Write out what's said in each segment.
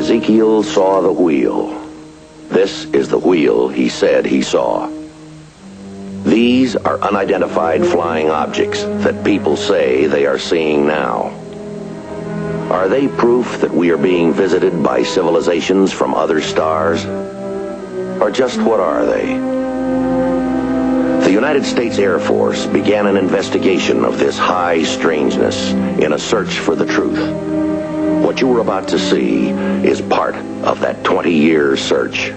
Ezekiel saw the wheel. This is the wheel he said he saw. These are unidentified flying objects that people say they are seeing now. Are they proof that we are being visited by civilizations from other stars? Or just what are they? The United States Air Force began an investigation of this high strangeness in a search for the truth. What you are about to see is part of that 20-year search.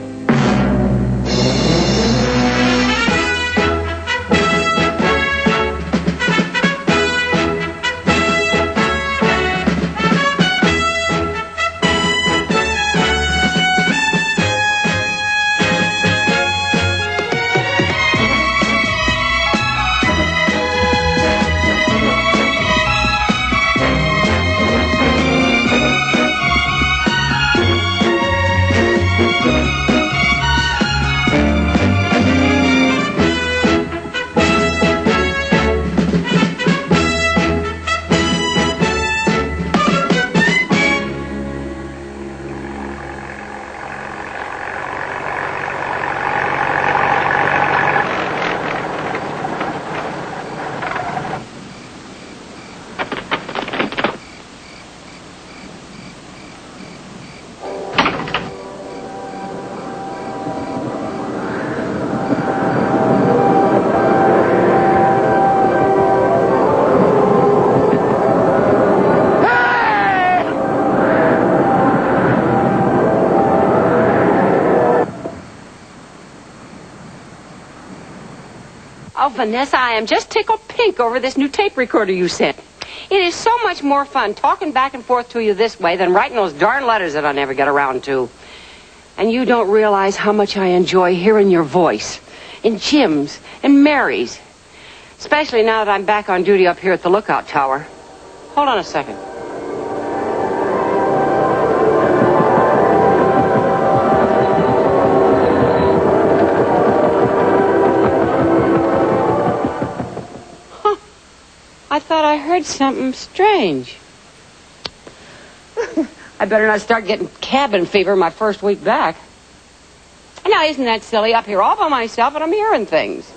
Oh, Vanessa, I am just tickled pink over this new tape recorder you sent. It is so much more fun talking back and forth to you this way than writing those darn letters that I never get around to. And you don't realize how much I enjoy hearing your voice. And Jim's and Mary's. Especially now that I'm back on duty up here at the lookout tower. Hold on a second. I thought I heard something strange. I better not start getting cabin fever my first week back. Now, isn't that silly? Up here all by myself and I'm hearing things.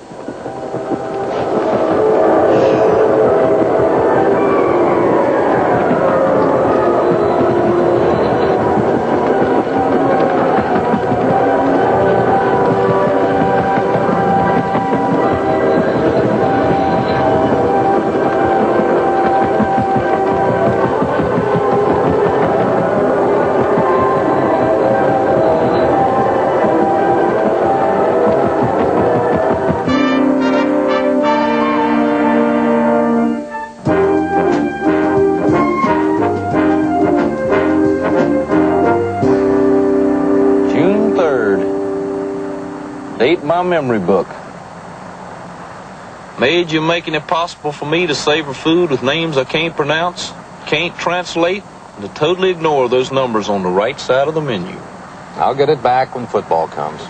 Date my memory book. Made you making it possible for me to savor food with names I can't pronounce, can't translate, and to totally ignore those numbers on the right side of the menu. I'll get it back when football comes.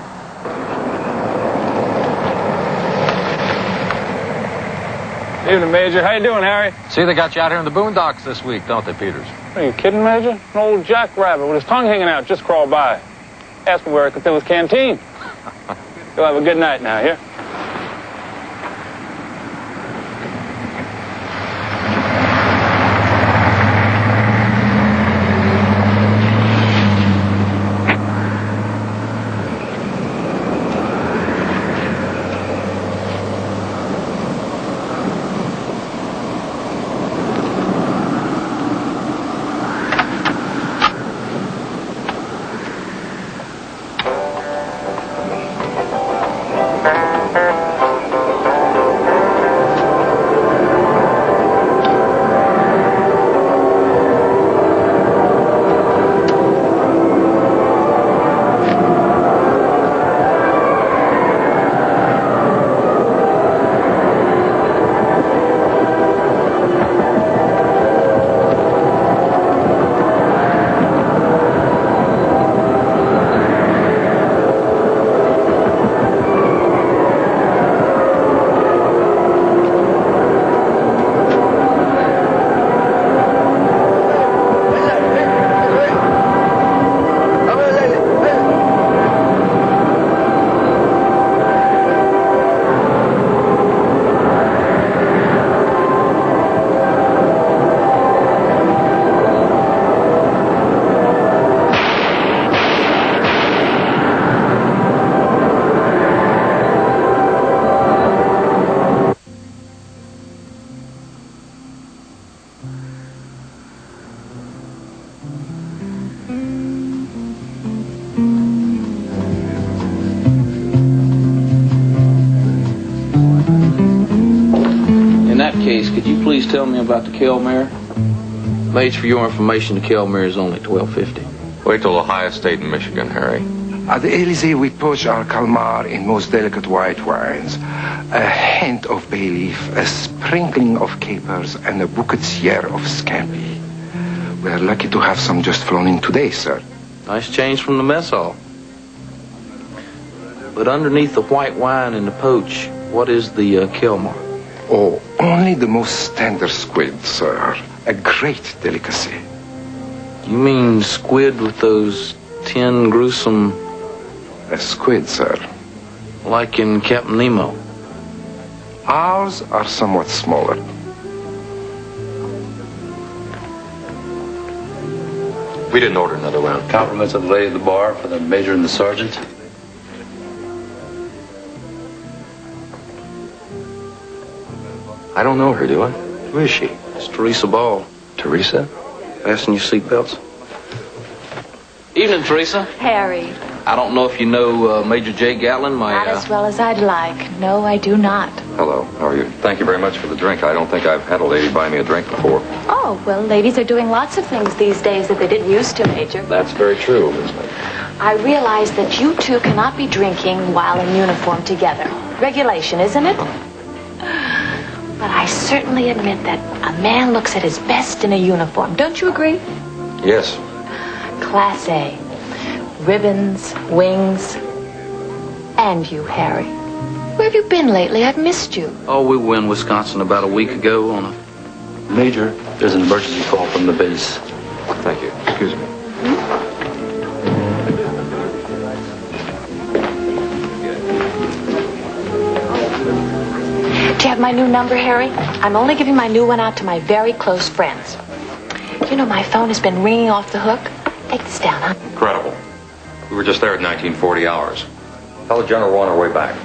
Evening, Major. How you doing, Harry? See, they got you out here in the boondocks this week, don't they, Peters? Are you kidding, Major? An old Jack Rabbit with his tongue hanging out just crawled by. Asked me where I could fill his canteen. You'll have a good night now, here? In that case, could you please tell me about the Kelmare? Maids, for your information, the Kelmare is only $12.50. Wait till Ohio State in Michigan, Harry. At the Elysee, we poach our calmar in most delicate white wines. A hint of bay leaf, a sprinkling of capers, and a bouquetière of scampi. We're lucky to have some just flown in today, sir. Nice change from the mess hall. But underneath the white wine and the poach, what is the Kelmar? Oh, only the most tender squid, sir. A great delicacy. You mean squid with those 10 gruesome... A squid, sir. Like in Captain Nemo? Ours are somewhat smaller. We didn't order another round. Compliments of the lady at the bar for the major and the sergeant. I don't know her, do I? Who is she? It's Teresa Ball. Teresa? Fasten your seatbelts. Evening, Teresa. Harry. I don't know if you know Major J. Gatlin, Not as well as I'd like. No, I do not. Hello, how are you? Thank you very much for the drink. I don't think I've had a lady buy me a drink before. Oh, well, ladies are doing lots of things these days that they didn't used to, Major. That's very true, Miss May. I realize that you two cannot be drinking while in uniform together. Regulation, isn't it? But I certainly admit that a man looks at his best in a uniform. Don't you agree? Yes. Class A. Ribbons, wings. And you, Harry. Where have you been lately? I've missed you. Oh, we were in Wisconsin about a week ago on a... Major, there's an emergency call from the base. Thank you. Excuse me. Do you have my new number, Harry? I'm only giving my new one out to my very close friends. You know, my phone has been ringing off the hook. Take this down, huh? Incredible. We were just there at 1940 hours. Tell the general we're on our way back.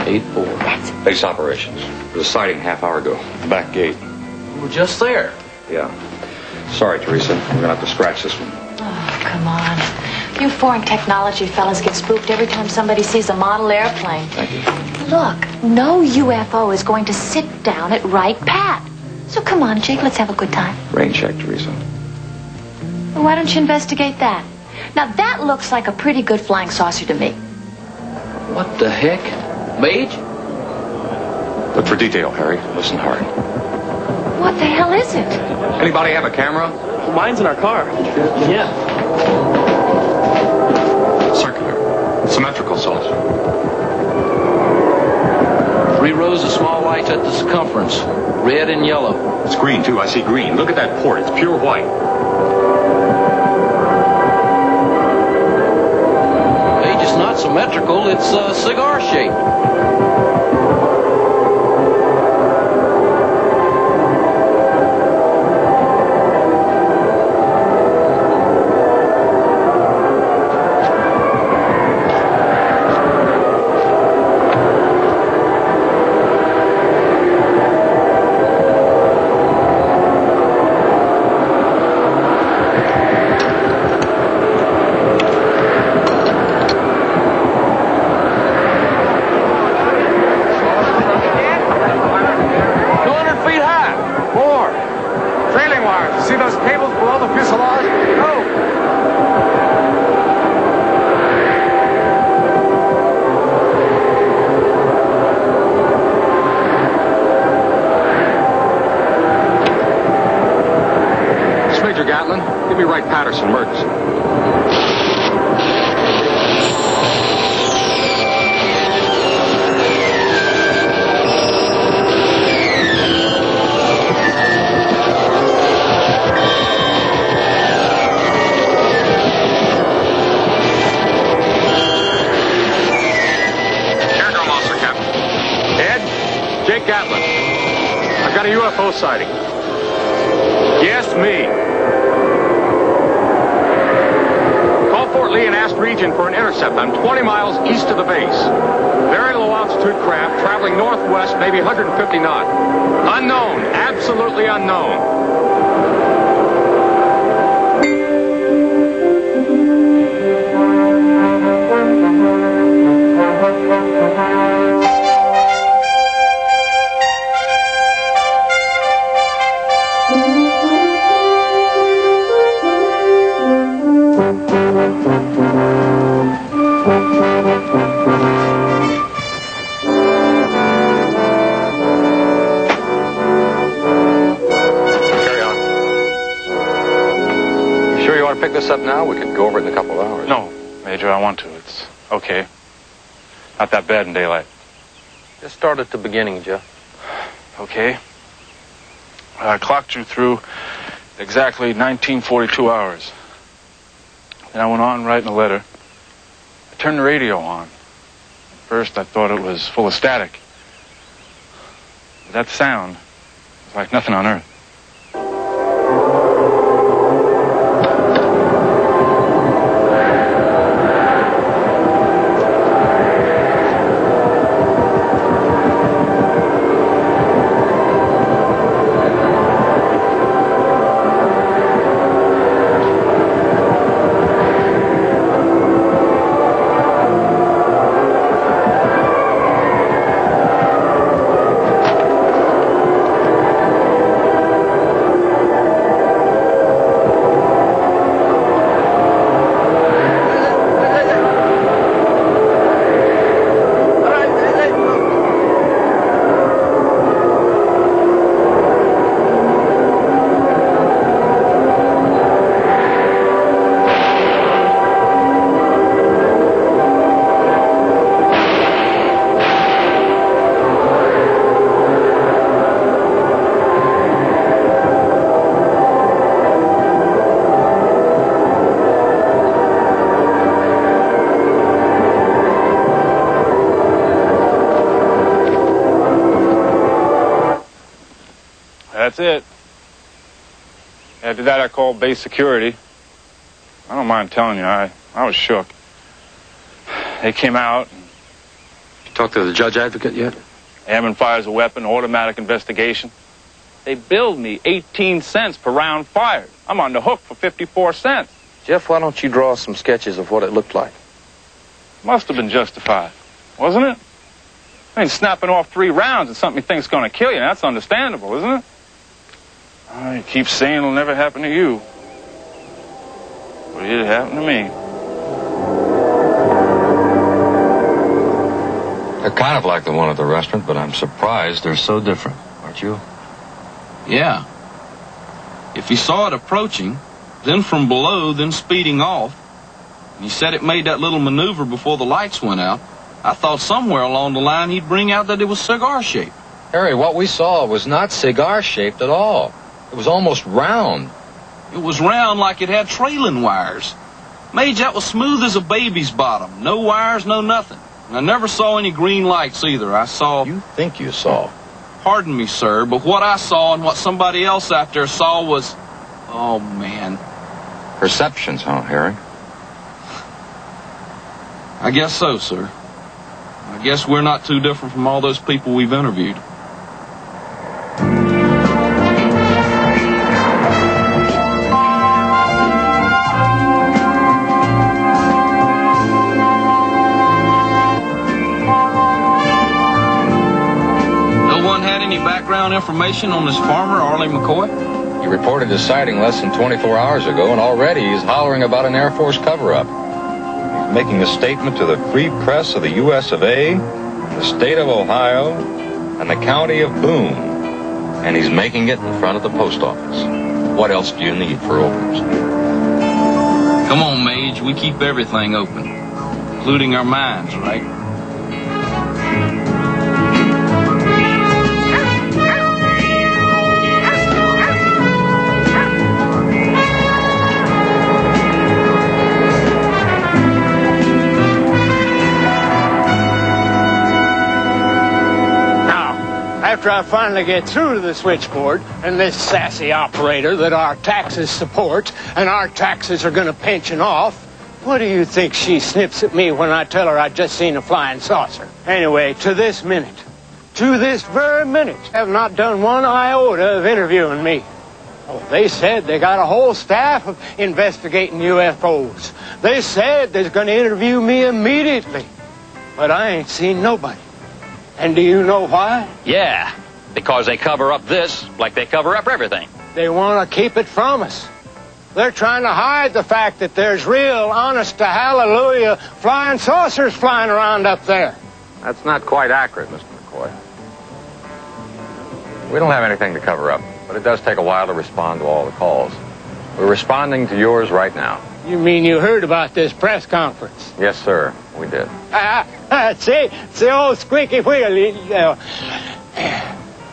84. That's it. Base operations. There was a sighting half hour ago. Back gate. We're just there. Yeah. Sorry, Teresa. We're gonna have to scratch this one. Oh, come on. You foreign technology fellas get spooked every time somebody sees a model airplane. Thank you. Look, no UFO is going to sit down at right pat. So come on, Jake, let's have a good time. Rain check, Teresa. Well, why don't you investigate that? Now, that looks like a pretty good flying saucer to me. What the heck? Mage? Look for detail, Harry. Listen hard. What the hell is it? Anybody have a camera? Mine's in our car. Yeah. Circular. Symmetrical saucer. 3 rows of small lights at the circumference. Red and yellow. It's green, too. I see green. Look at that port. It's pure white. Mage is not symmetrical. It's cigar shaped. Gatlin, give me Wright Patterson, emergency. Aerodrome officer, Captain. Ed? Jake Gatlin. I've got a UFO sighting. Yes, me. Fort Lee and Ast region for an intercept. I'm 20 miles east of the base. Very low altitude craft traveling northwest, maybe 150 knots. Unknown, absolutely unknown. Pick this up now? We could go over it in a couple of hours. No, Major, I want to. It's okay. Not that bad in daylight. Just start at the beginning, Jeff. Okay. I clocked you through exactly 1942 hours. Then I went on writing a letter. I turned the radio on. At first, I thought it was full of static. But that sound was like nothing on Earth. That's it. After that, I called base security. I don't mind telling you, I was shook. They came out. You talked to the judge advocate yet? Ammon fires a weapon, automatic investigation. They billed me 18 cents per round fired. I'm on the hook for 54 cents. Jeff, why don't you draw some sketches of what it looked like? Must have been justified, wasn't it? I mean, snapping off 3 rounds is something you think's going to kill you. That's understandable, isn't it? Oh, you keep saying it'll never happen to you. But it happened to me. They're kind of like the one at the restaurant, but I'm surprised they're so different, aren't you? Yeah. If he saw it approaching, then from below, then speeding off, and he said it made that little maneuver before the lights went out, I thought somewhere along the line he'd bring out that it was cigar-shaped. Harry, what we saw was not cigar-shaped at all. It was almost round. It was round like it had trailing wires. Mage, that was smooth as a baby's bottom. No wires, no nothing. And I never saw any green lights either. I saw... You think you saw? Pardon me, sir, but what I saw and what somebody else out there saw was... Oh, man. Perceptions, huh, Harry? I guess so, sir. I guess we're not too different from all those people we've interviewed. Background information on this farmer, Arlie McCoy? He reported his sighting less than 24 hours ago, and already he's hollering about an Air Force cover-up. He's making a statement to the free press of the U.S. of A., the state of Ohio, and the county of Boone. And he's making it in front of the post office. What else do you need for openers? Come on, Mage. We keep everything open, including our minds, right? After I finally get through to the switchboard and this sassy operator that our taxes support and our taxes are going to pension off, what do you think she snips at me when I tell her I just seen a flying saucer? Anyway, to this very minute, have not done one iota of interviewing me. Oh, they said they got a whole staff of investigating UFOs. They said they're going to interview me immediately. But I ain't seen nobody. And do you know why? Yeah. Because they cover up this like they cover up everything. They want to keep it from us. They're trying to hide the fact that there's real, honest-to-hallelujah flying saucers flying around up there. That's not quite accurate, Mr. McCoy. We don't have anything to cover up, but it does take a while to respond to all the calls. We're responding to yours right now. You mean you heard about this press conference? Yes, sir, we did. See? It's the old squeaky wheel.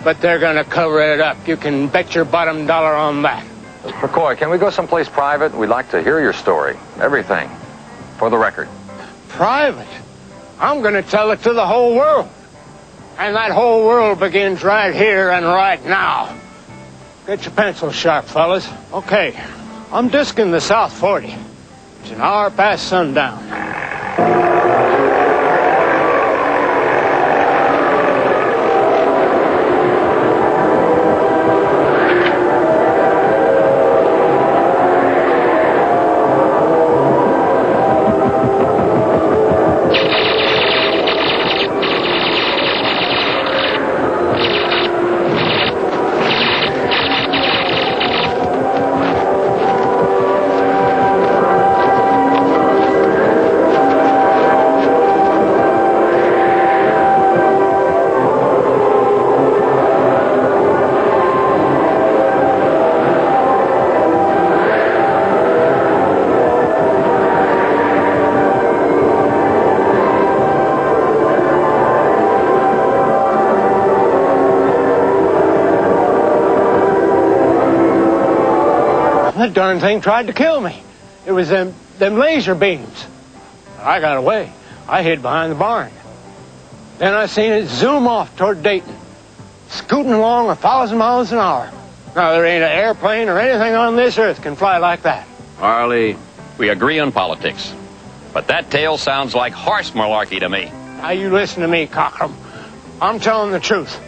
But they're going to cover it up. You can bet your bottom dollar on that. McCoy, can we go someplace private? We'd like to hear your story. Everything. For the record. Private? I'm going to tell it to the whole world. And that whole world begins right here and right now. Get your pencils sharp, fellas. Okay. I'm disking the South 40. It's an hour past sundown. That darn thing tried to kill me. It was them laser beams. I got away. I hid behind the barn. Then I seen it zoom off toward Dayton, scooting along 1,000 miles an hour. Now, there ain't an airplane or anything on this earth can fly like that. Arlie, we agree on politics. But that tale sounds like horse malarkey to me. Now, you listen to me, Cockrum. I'm telling the truth.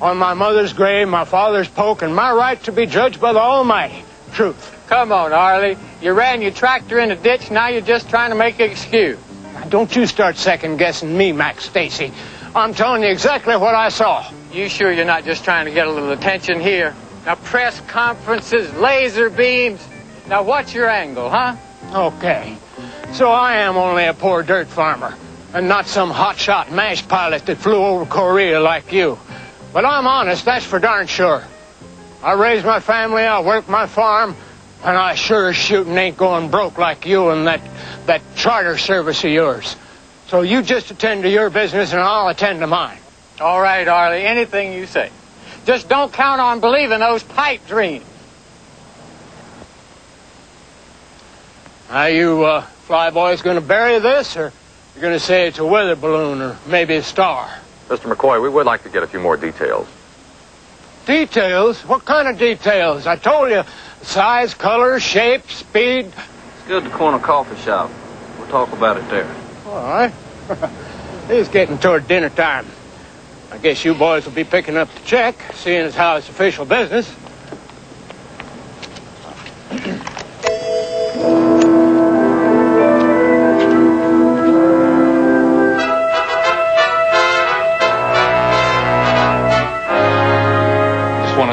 On my mother's grave, my father's poke, and my right to be judged by the Almighty. Truth. Come on, Arlie. You ran your tractor in a ditch, now you're just trying to make an excuse. Now, don't you start second-guessing me, Max Stacy. I'm telling you exactly what I saw. You sure you're not just trying to get a little attention here? Now, press conferences, laser beams. Now, what's your angle, huh? Okay. So I am only a poor dirt farmer, and not some hotshot MASH pilot that flew over Korea like you. But I'm honest, that's for darn sure. I raised my family, I worked my farm, and I sure as shooting ain't going broke like you and that charter service of yours. So you just attend to your business and I'll attend to mine. All right, Arlie, anything you say. Just don't count on believing those pipe dreams. Are you fly boys going to bury this, or you're going to say it's a weather balloon or maybe a star? Mr. McCoy, we would like to get a few more details. Details? What kind of details? I told you, size, color, shape, speed. Let's go to the corner coffee shop. We'll talk about it there. All right. It's getting toward dinner time. I guess you boys will be picking up the check, seeing as how it's official business.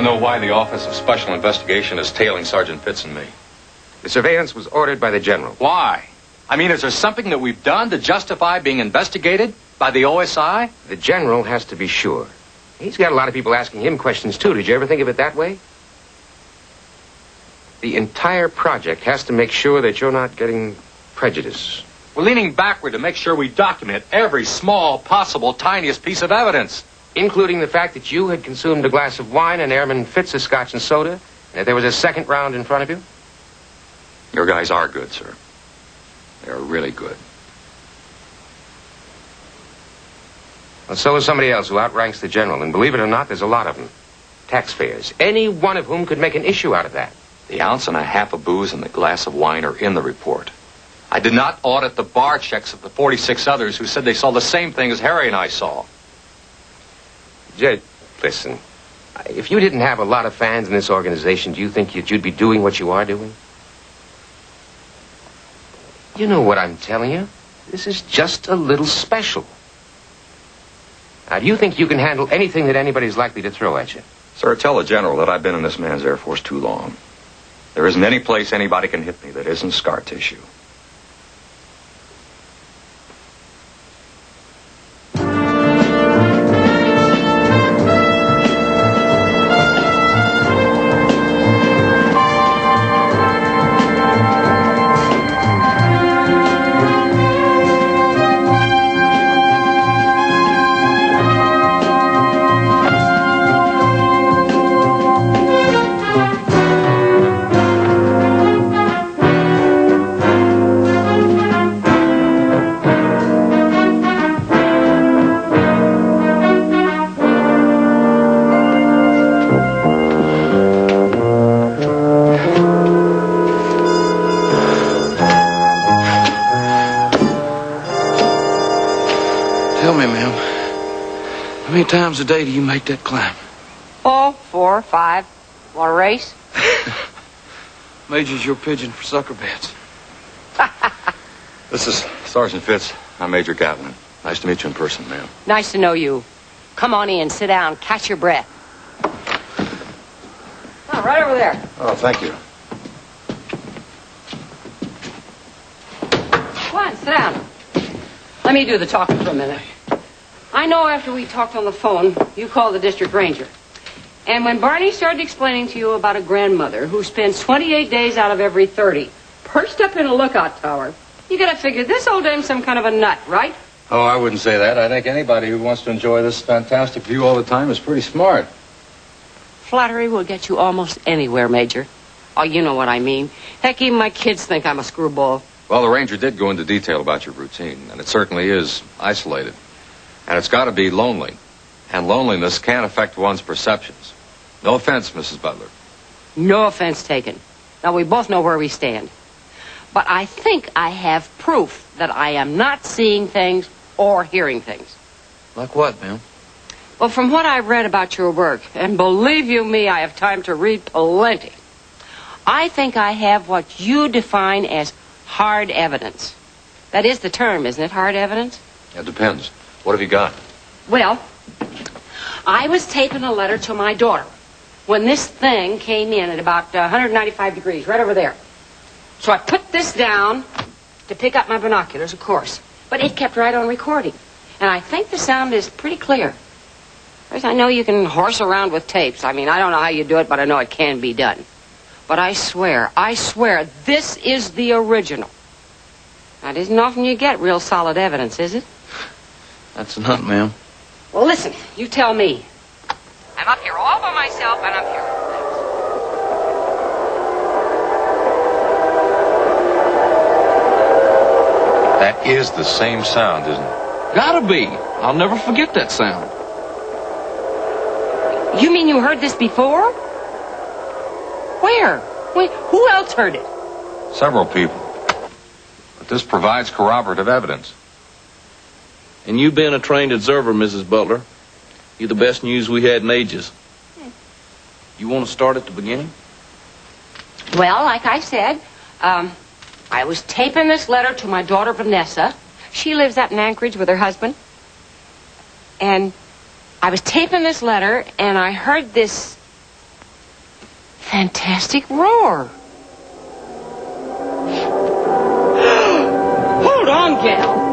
Know why the Office of Special Investigation is tailing Sergeant Fitz and me. The surveillance was ordered by the General. Why? I mean, is there something that we've done to justify being investigated by the OSI? The General has to be sure. He's got a lot of people asking him questions, too. Did you ever think of it that way? The entire project has to make sure that you're not getting prejudice. We're leaning backward to make sure we document every small, possible, tiniest piece of evidence. Including the fact that you had consumed a glass of wine and Airman Fitz's scotch and soda, and that there was a second round in front of you? Your guys are good, sir. They're really good. Well, so is somebody else who outranks the General, and believe it or not, there's a lot of them. Taxpayers, any one of whom could make an issue out of that. The ounce and a half of booze and the glass of wine are in the report. I did not audit the bar checks of the 46 others who said they saw the same thing as Harry and I saw. Jed, listen, if you didn't have a lot of fans in this organization, do you think you'd be doing what you are doing? You know what I'm telling you. This is just a little special. Now, do you think you can handle anything that anybody's likely to throw at you? Sir, tell the general that I've been in this man's Air Force too long. There isn't any place anybody can hit me that isn't scar tissue. Tell me, ma'am, how many times a day do you make that climb? 4, 5. Want a race? Major's your pigeon for sucker beds. This is Sergeant Fitz. I'm Major Gatlin. Nice to meet you in person, ma'am. Nice to know you. Come on in, sit down, catch your breath. Oh, right over there. Oh, thank you. Go on, sit down. Let me do the talking for a minute. I know after we talked on the phone, you called the district ranger. And when Barney started explaining to you about a grandmother who spends 28 days out of every 30 perched up in a lookout tower, you gotta figure this old dame's some kind of a nut, right? Oh, I wouldn't say that. I think anybody who wants to enjoy this fantastic view all the time is pretty smart. Flattery will get you almost anywhere, Major. Oh, you know what I mean. Heck, even my kids think I'm a screwball. Well, the ranger did go into detail about your routine, and it certainly is isolated. And it's got to be lonely. And loneliness can affect one's perceptions. No offense, Mrs. Butler. No offense taken. Now, we both know where we stand. But I think I have proof that I am not seeing things or hearing things. Like what, ma'am? Well, from what I've read about your work, and believe you me, I have time to read plenty, I think I have what you define as hard evidence. That is the term, isn't it, hard evidence? It depends. What have you got? Well, I was taping a letter to my daughter when this thing came in at about 195 degrees, right over there. So I put this down to pick up my binoculars, of course. But it kept right on recording. And I think the sound is pretty clear. Of course, I know you can horse around with tapes. I mean, I don't know how you do it, but I know it can be done. But I swear, this is the original. Now, it isn't often you get real solid evidence, is it? That's not, ma'am. Well, listen, you tell me. I'm up here all by myself, and I'm here. That is the same sound, isn't it? Gotta be. I'll never forget that sound. You mean you heard this before? Where? Wait, who else heard it? Several people. But this provides corroborative evidence. And you being a trained observer, Mrs. Butler, you're the best news we had in ages. You want to start at the beginning? Well, like I said, I was taping this letter to my daughter, Vanessa. She lives up in Anchorage with her husband. And I was taping this letter, and I heard this fantastic roar. Hold on, gal.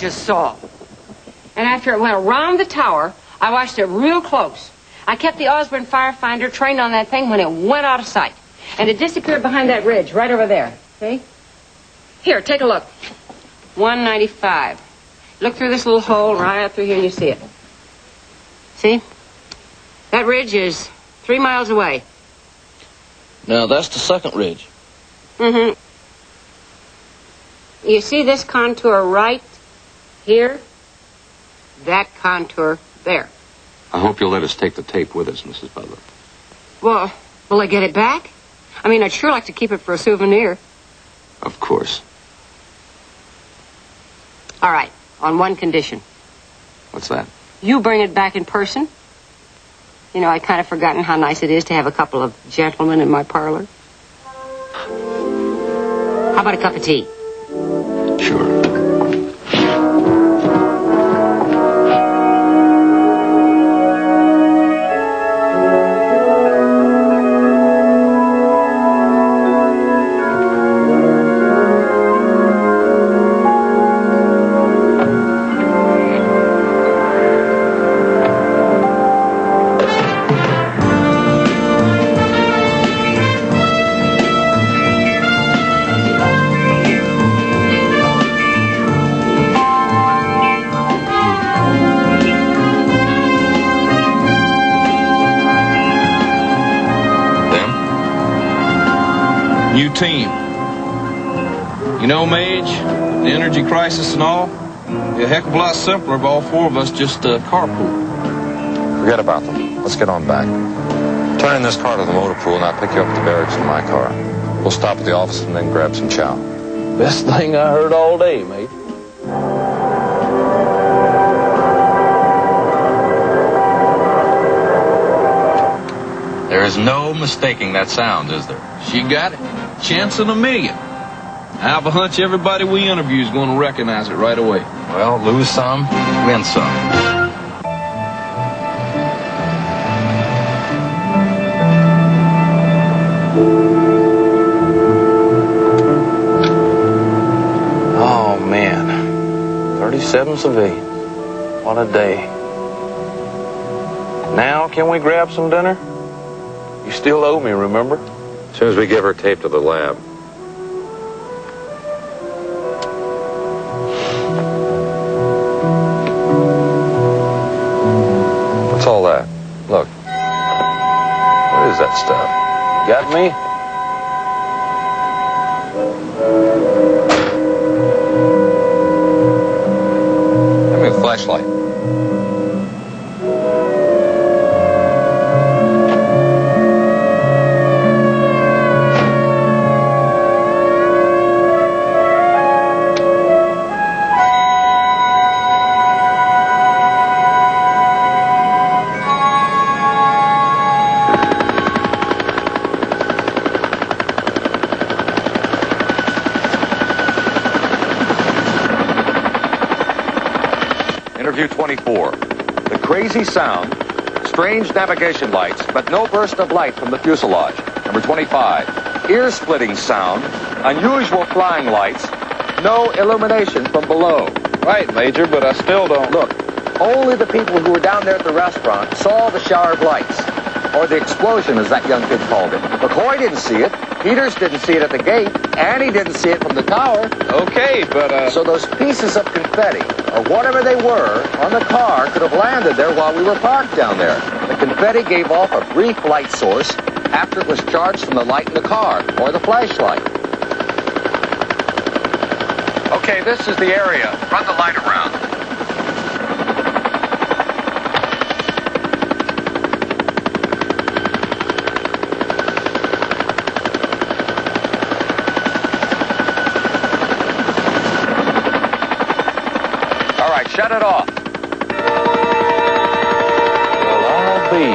just saw. And after it went around the tower, I watched it real close. I kept the Osborne firefinder trained on that thing when it went out of sight. And it disappeared behind that ridge, right over there. See? Here, take a look. 195. Look through this little hole right up through here and you see it. See? That ridge is 3 miles away. Now, that's the second ridge. Mm-hmm. You see this contour right here? That contour there. I hope you'll let us take the tape with us, Mrs. Butler. Well, will I get it back? I mean, I'd sure like to keep it for a souvenir. Of course. All right, on one condition. What's that? You bring it back in person. You know, I'd kind of forgotten how nice it is to have a couple of gentlemen in my parlor. How about a cup of tea? Sure. Team. You know, Mage, the energy crisis and all, it'd be a heck of a lot simpler if all four of us just carpool. Forget about them. Let's get on back. Turn in this car to the motor pool and I'll pick you up at the barracks in my car. We'll stop at the office and then grab some chow. Best thing I heard all day, Mate. There is no mistaking that sound, is there? She got it. Chance in a million. I have a hunch everybody we interview is going to recognize it right away. Well, lose some, win some. Oh, man. 37 civilians. What a day. Now, can we grab some dinner? You still owe me, remember? As soon as we give her tape to the lab. What's all that? Look. What is that stuff? Got me? Give me a flashlight. Interview 24. The crazy sound, strange navigation lights, but no burst of light from the fuselage. Number 25. Ear-splitting sound, unusual flying lights, no illumination from below. Right, Major, but I still don't... Look, only the people who were down there at the restaurant saw the shower of lights. Or the explosion, as that young kid called it. McCoy didn't see it. Peters didn't see it at the gate. Annie didn't see it from the tower. Okay, but, So those pieces of confetti, or whatever they were, on the car could have landed there while we were parked down there. The confetti gave off a brief light source after it was charged from the light in the car, or the flashlight. Okay, this is the area. Run the light around. Shut it off. Well, I'll be.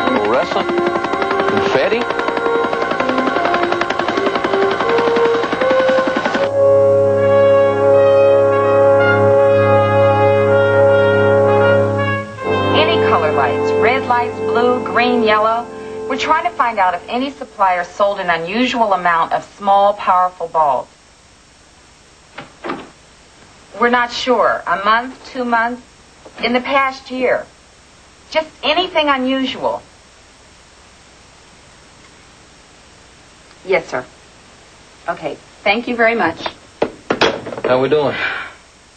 Fluorescent? Confetti? Any color lights, red lights, blue, green, yellow, were trying to find out if any supplier sold an unusual amount of small, powerful bulbs. We're not sure. A month, 2 months, in the past year. Just anything unusual. Yes, sir. Okay, thank you very much. How we doing?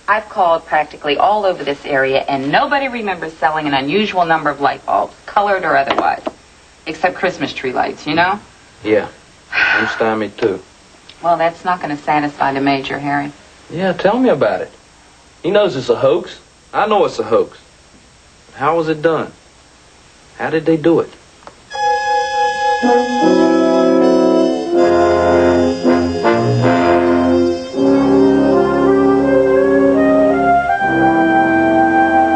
I've called practically all over this area, and nobody remembers selling an unusual number of light bulbs, colored or otherwise. Except Christmas tree lights, you know? Yeah. I'm stymied too. Well, that's not going to satisfy the Major, Harry. Yeah, tell me about it. He knows it's a hoax. I know it's a hoax. How was it done? How did they do it?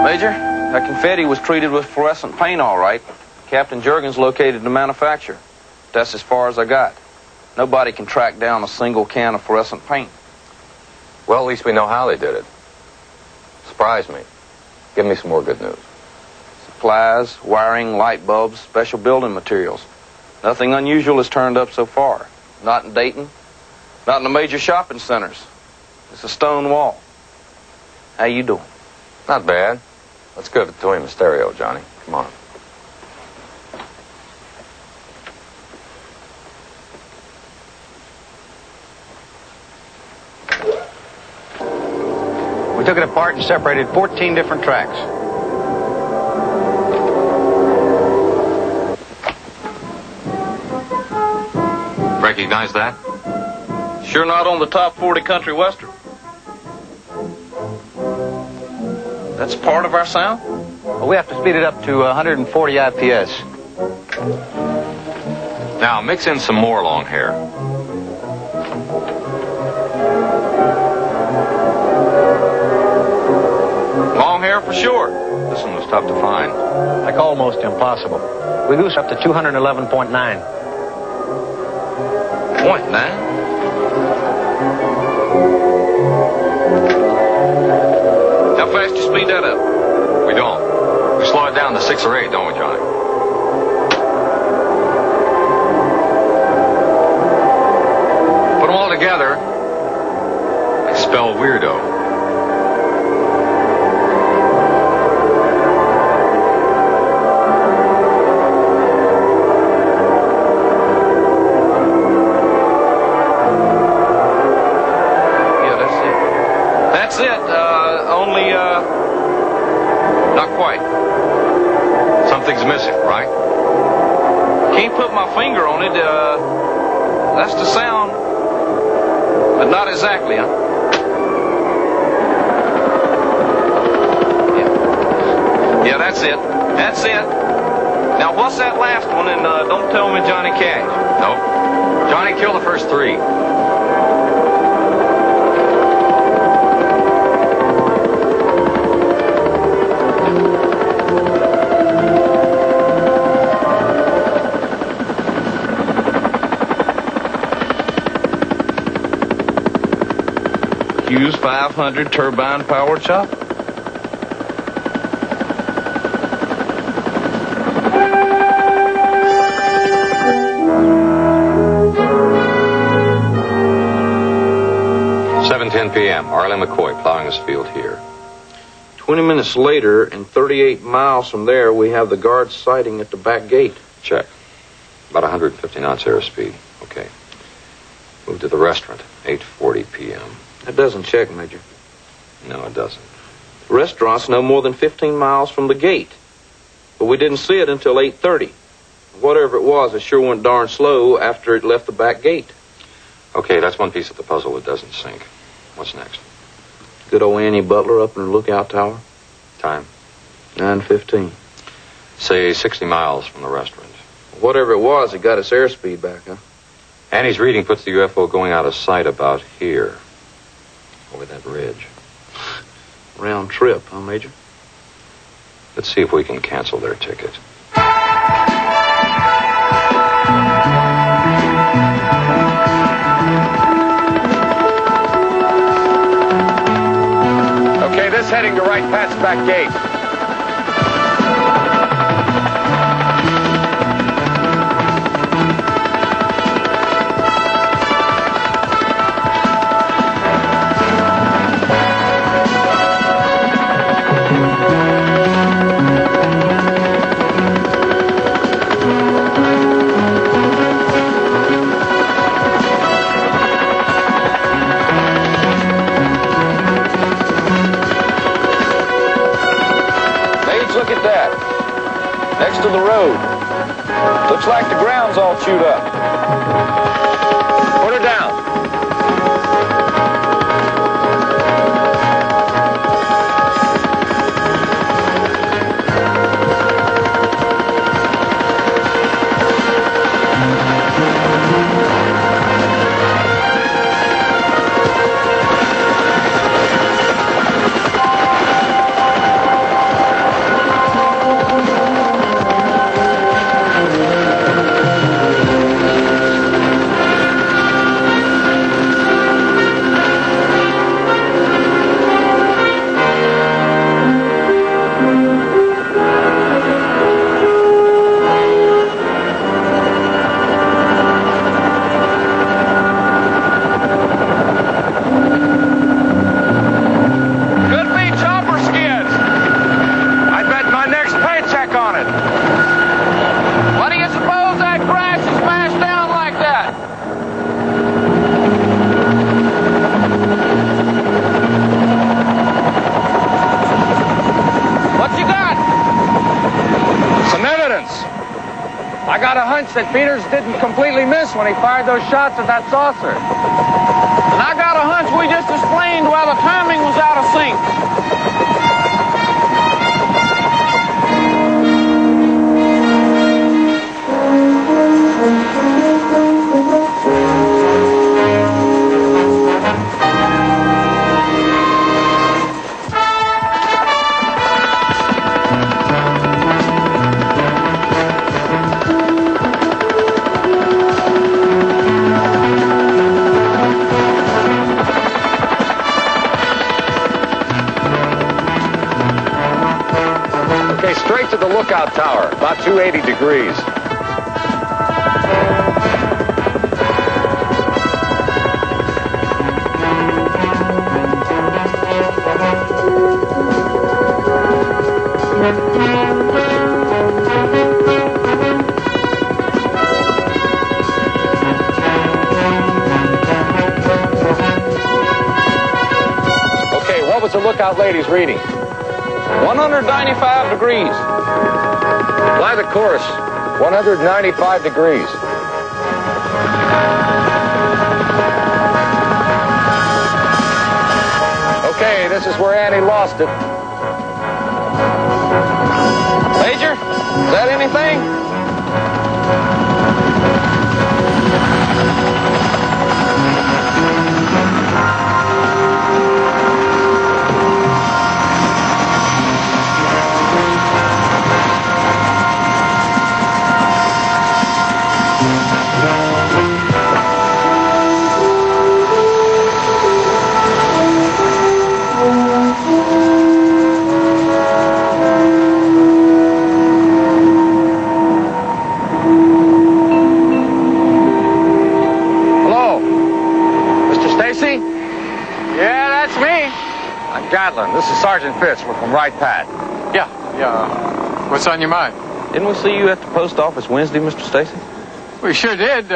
Major, that confetti was treated with fluorescent paint all right. Captain Juergens located the manufacturer. That's as far as I got. Nobody can track down a single can of fluorescent paint. Well, at least we know how they did it. Surprise me. Give me some more good news. Supplies, wiring, light bulbs, special building materials. Nothing unusual has turned up so far. Not in Dayton. Not in the major shopping centers. It's a stone wall. How you doing? Not bad. Let's go to him in stereo, Johnny. Come on. We took it apart and separated 14 different tracks. Recognize that? Sure not on the top 40 country western. That's part of our sound? Well, we have to speed it up to 140 IPS. Now, mix in some more long hair. Long hair for sure. This one was tough to find. Like almost impossible. We goose up to 211.9. .9? How fast you speed that up? We don't. We slow it down to 6 or 8, don't we, Johnny? Put them all together, they spell weirdo. That's it. Only, not quite. Something's missing, right? Can't put my finger on it. That's the sound, but not exactly, huh? Yeah, that's it. That's it. Now, what's that last one? And don't tell me Johnny Cash. Nope. Johnny, kill the first 3. Hughes 500 turbine powered chopper. p.m. Arlie McCoy plowing his field here. 20 minutes later, and 38 miles from there, we have the guard sighting at the back gate. Check. About 150 knots airspeed. Okay. Move to the restaurant, 8:40 p.m. That doesn't check, Major. No, it doesn't. The restaurant's no more than 15 miles from the gate. But we didn't see it until 8:30. Whatever it was, it sure went darn slow after it left the back gate. Okay, that's one piece of the puzzle that doesn't sink. What's next? Good old Annie Butler up in her lookout tower. Time? 9:15. Say 60 miles from the restaurant. Whatever it was, it got its airspeed back, huh? Annie's reading puts the UFO going out of sight about here. Over that ridge. Round trip, huh, Major? Let's see if we can cancel their ticket. Okay, this heading to right past back gate. next to the road. Looks like the ground's all chewed up. Put her down. I got a hunch that Peters didn't completely miss when he fired those shots at that saucer. And I got a hunch we just explained why the timing was out of sync. Straight to the lookout tower, about 280 degrees. Okay, what was the lookout lady's reading? 195 degrees. Fly the course, 195 degrees. Okay, this is where Annie lost it. Major, is that anything? Gatlin, this is Sergeant Fitz. We're from Right Pat. Yeah. What's on your mind? Didn't we see you at the post office Wednesday, Mr. Stacy? We sure did.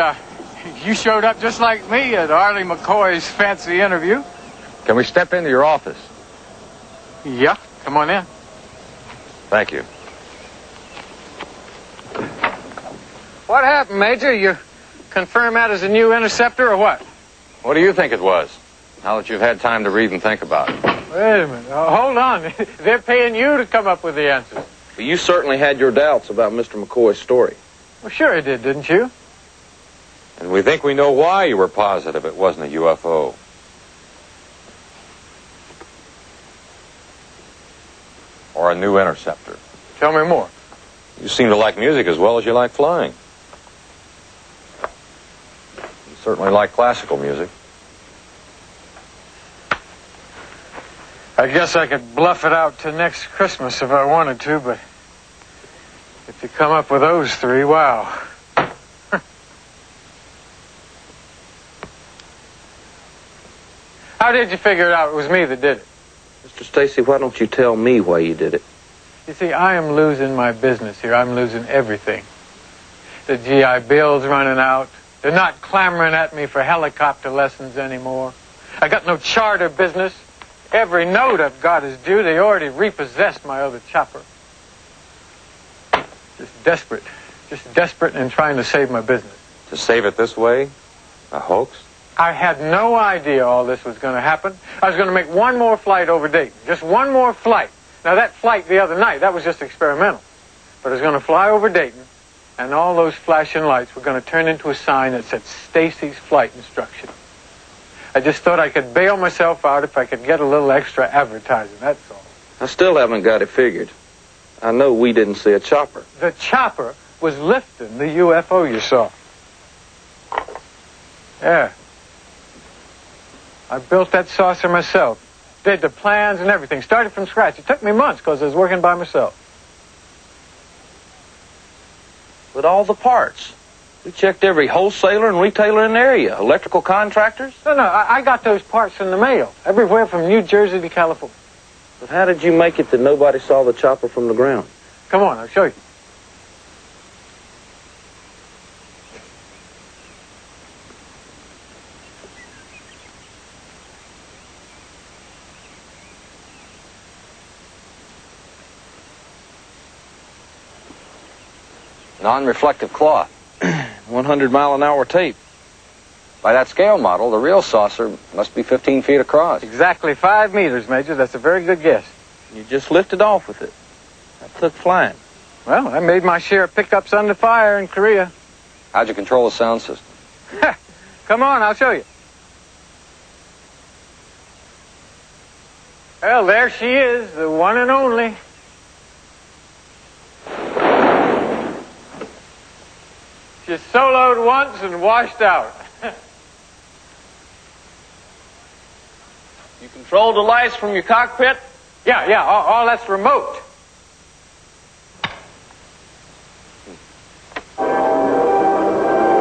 You showed up just like me at Arlie McCoy's fancy interview. Can we step into your office? Yeah, come on in. Thank you. What happened, Major? You confirm that as a new interceptor or what? What do you think it was, now that you've had time to read and think about it? Wait a minute. Hold on. They're paying you to come up with the answers. But you certainly had your doubts about Mr. McCoy's story. Well, sure I did, didn't you? And we think we know why you were positive it wasn't a UFO. Or a new interceptor. Tell me more. You seem to like music as well as you like flying. You certainly like classical music. I guess I could bluff it out to next Christmas if I wanted to, but if you come up with those three, wow. How did you figure it out it was me that did it? Mr. Stacy, why don't you tell me why you did it? You see, I am losing my business here. I'm losing everything. The GI Bill's running out. They're not clamoring at me for helicopter lessons anymore. I got no charter business. Every note I've got is due. They already repossessed my other chopper. Just desperate and trying to save my business. To save it this way? A hoax? I had no idea all this was going to happen. I was going to make one more flight over Dayton. Just one more flight. Now, that flight the other night, that was just experimental. But I was going to fly over Dayton, and all those flashing lights were going to turn into a sign that said Stacy's flight instruction. I just thought I could bail myself out if I could get a little extra advertising, that's all. I still haven't got it figured. I know we didn't see a chopper. The chopper was lifting the UFO you saw. Yeah. I built that saucer myself. Did the plans and everything. Started from scratch. It took me months because I was working by myself. With all the parts. We checked every wholesaler and retailer in the area. Electrical contractors. No, I got those parts in the mail. Everywhere from New Jersey to California. But how did you make it that nobody saw the chopper from the ground? Come on, I'll show you. Non-reflective cloth. 100-mile-an-hour tape. By that scale model, the real saucer must be 15 feet across. Exactly 5 meters, Major. That's a very good guess. You just lifted off with it. That took flying. Well, I made my share of pickups under fire in Korea. How'd you control the sound system? Come on, I'll show you. Well, there she is, the one and only. She soloed once and washed out. You controlled the lights from your cockpit? Yeah, all that's remote.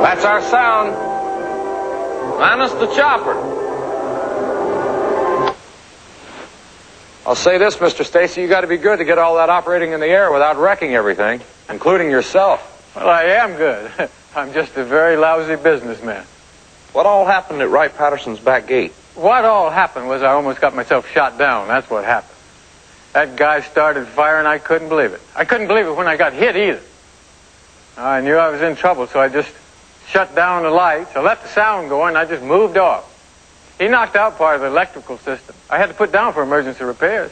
That's our sound. Minus the chopper. I'll say this, Mr. Stacy, you got to be good to get all that operating in the air without wrecking everything, including yourself. Well, I am good. I'm just a very lousy businessman. What all happened at Wright Patterson's back gate? What all happened was I almost got myself shot down. That's what happened. That guy started firing. I couldn't believe it. I couldn't believe it when I got hit either. I knew I was in trouble, so I just shut down the lights. I let the sound go, and I just moved off. He knocked out part of the electrical system. I had to put down for emergency repairs.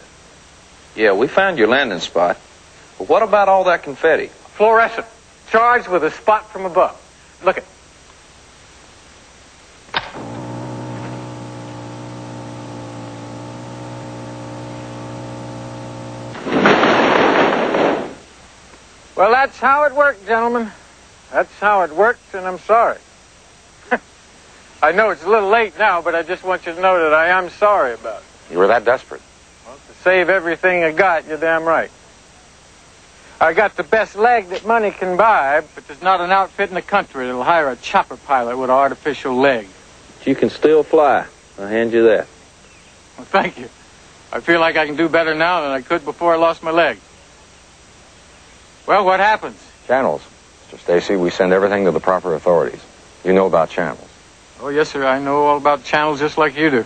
Yeah, we found your landing spot. But what about all that confetti? Fluorescent, charged with a spot from above. Look it. Well, that's how it worked, gentlemen. That's how it worked, and I'm sorry. I know it's a little late now, but I just want you to know that I am sorry about it. You were that desperate? Well, to save everything I got, you're damn right. I got the best leg that money can buy, but there's not an outfit in the country that'll hire a chopper pilot with an artificial leg. But you can still fly. I'll hand you that. Well, thank you. I feel like I can do better now than I could before I lost my leg. Well, what happens? Channels. Mr. Stacy, we send everything to the proper authorities. You know about channels. Oh, yes, sir. I know all about channels just like you do.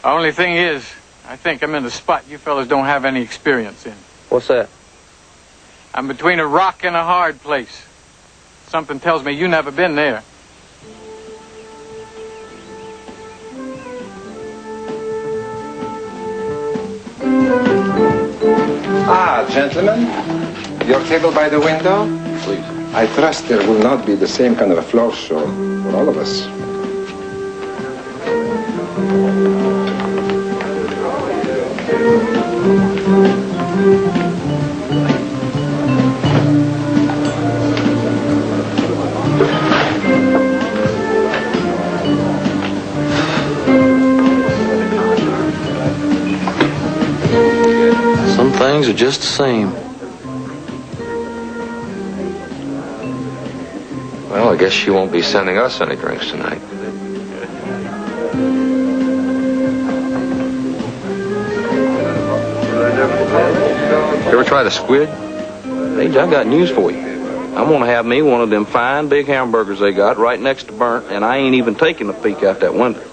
The only thing is, I think I'm in a spot you fellas don't have any experience in. What's that? I'm between a rock and a hard place. Something tells me you've never been there. Ah, gentlemen, your table by the window? Please. I trust there will not be the same kind of a floor show for all of us. Some things are just the same. Well, I guess she won't be sending us any drinks tonight. You ever try the squid? Paige, I got news for you. I'm going to have me one of them fine big hamburgers they got right next to Burnt, and I ain't even taking a peek out that window.